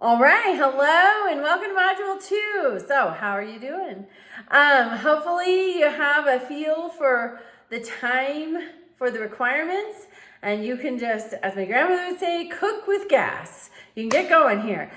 All right, hello and welcome to Module 2. So, how are you doing? Hopefully you have a feel for the time for the requirements and you can just, as my grandmother would say, cook with gas. You can get going here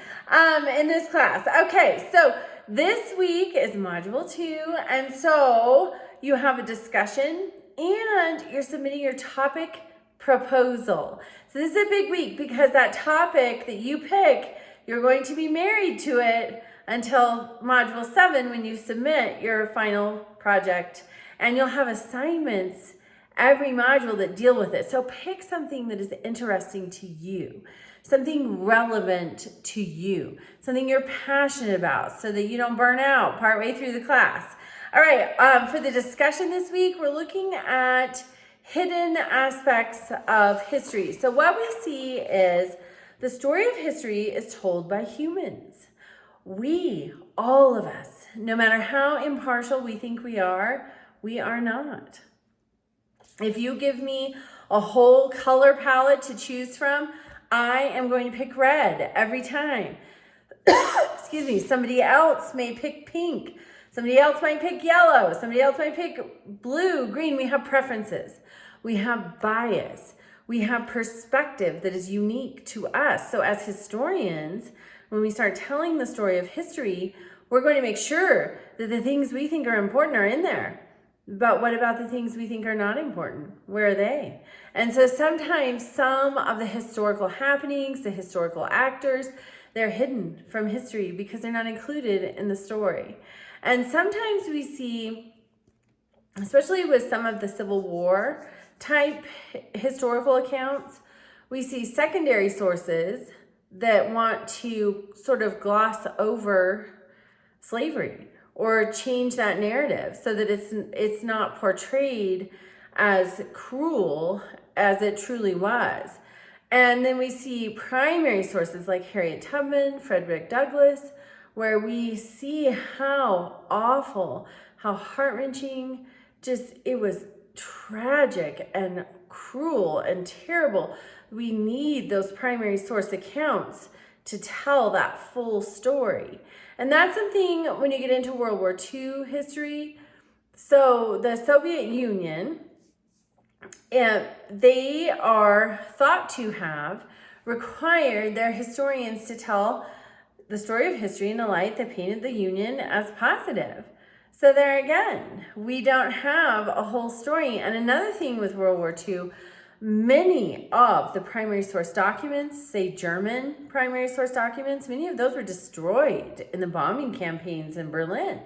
in this class. Okay, so this week is Module 2, and so you have a discussion and you're submitting your topic proposal. So this is a big week because that topic that you pick, you're going to be married to it until Module 7 when you submit your final project. And you'll have assignments every module that deal with it. So pick something that is interesting to you, something relevant to you, something you're passionate about so that you don't burn out partway through the class. All right, for the discussion this week, we're looking at hidden aspects of history. So what we see is the story of history is told by humans. We, all of us, no matter how impartial we think we are not. If you give me a whole color palette to choose from, I am going to pick red every time. Excuse me, somebody else may pick pink. Somebody else might pick yellow. Somebody else might pick blue, green. We have preferences. We have bias. We have perspective that is unique to us. So as historians, when we start telling the story of history, we're going to make sure that the things we think are important are in there. But what about the things we think are not important? Where are they? And so sometimes some of the historical happenings, the historical actors, they're hidden from history because they're not included in the story. And sometimes we see, especially with some of the Civil War type historical accounts, we see secondary sources that want to sort of gloss over slavery or change that narrative so that it's not portrayed as cruel as it truly was. And then we see primary sources like Harriet Tubman, Frederick Douglass, where we see how awful, how heart-wrenching, just it was tragic and cruel and terrible. We need those primary source accounts to tell that full story. And that's something when you get into World War II history. So the Soviet Union, they are thought to have required their historians to tell the story of history in a light that painted the Union as positive. So there again, we don't have a whole story. And another thing with World War II, many of the primary source documents, say German primary source documents, many of those were destroyed in the bombing campaigns in Berlin.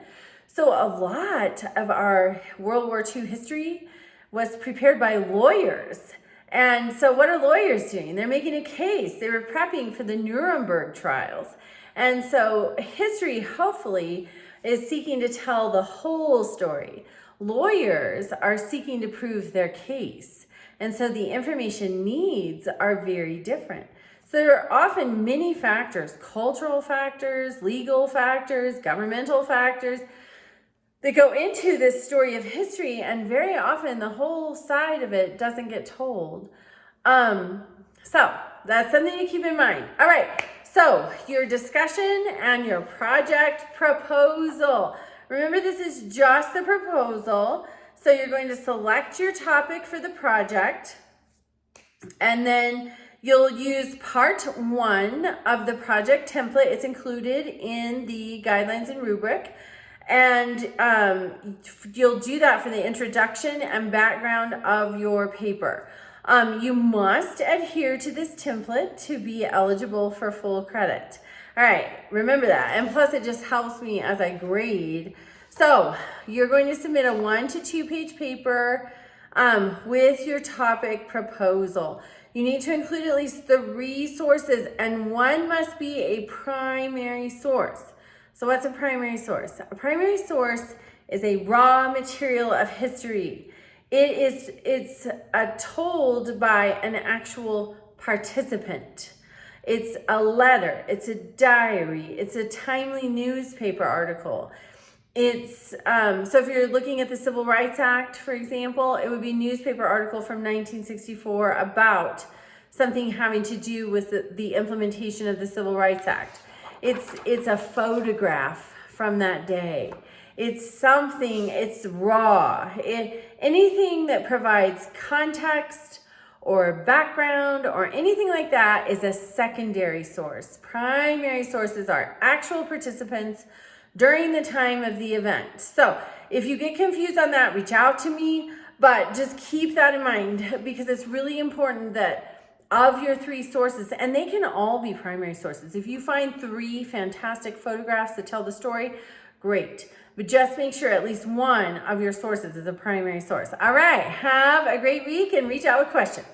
So a lot of our World War II history was prepared by lawyers. And so what are lawyers doing? They're making a case. They were prepping for the Nuremberg trials. And so history, hopefully, is seeking to tell the whole story. Lawyers are seeking to prove their case. And so the information needs are very different. So there are often many factors, cultural factors, legal factors, governmental factors, that go into this story of history, and very often the whole side of it doesn't get told. So that's something to keep in mind. All right. So your discussion and your project proposal. Remember, this is just the proposal. So you're going to select your topic for the project, and then you'll use part 1 of the project template. It's included in the guidelines and rubric. And you'll do that for the introduction and background of your paper. You must adhere to this template to be eligible for full credit. All right, remember that. And plus it just helps me as I grade. So you're going to submit a 1 to 2 page paper with your topic proposal. You need to include at least 3 sources, and one must be a primary source. So what's a primary source? A primary source is a raw material of history. It's told by an actual participant. It's a letter, it's a diary, it's a timely newspaper article. It's so if you're looking at the Civil Rights Act, for example, it would be a newspaper article from 1964 about something having to do with the implementation of the Civil Rights Act. It's a photograph from that day. It's something, it's raw. Anything that provides context or background or anything like that is a secondary source. Primary sources are actual participants during the time of the event. So if you get confused on that, reach out to me, but just keep that in mind because it's really important that of your 3 sources, and they can all be primary sources. If you find 3 fantastic photographs that tell the story, great. But just make sure at least one of your sources is a primary source. All right, have a great week and reach out with questions.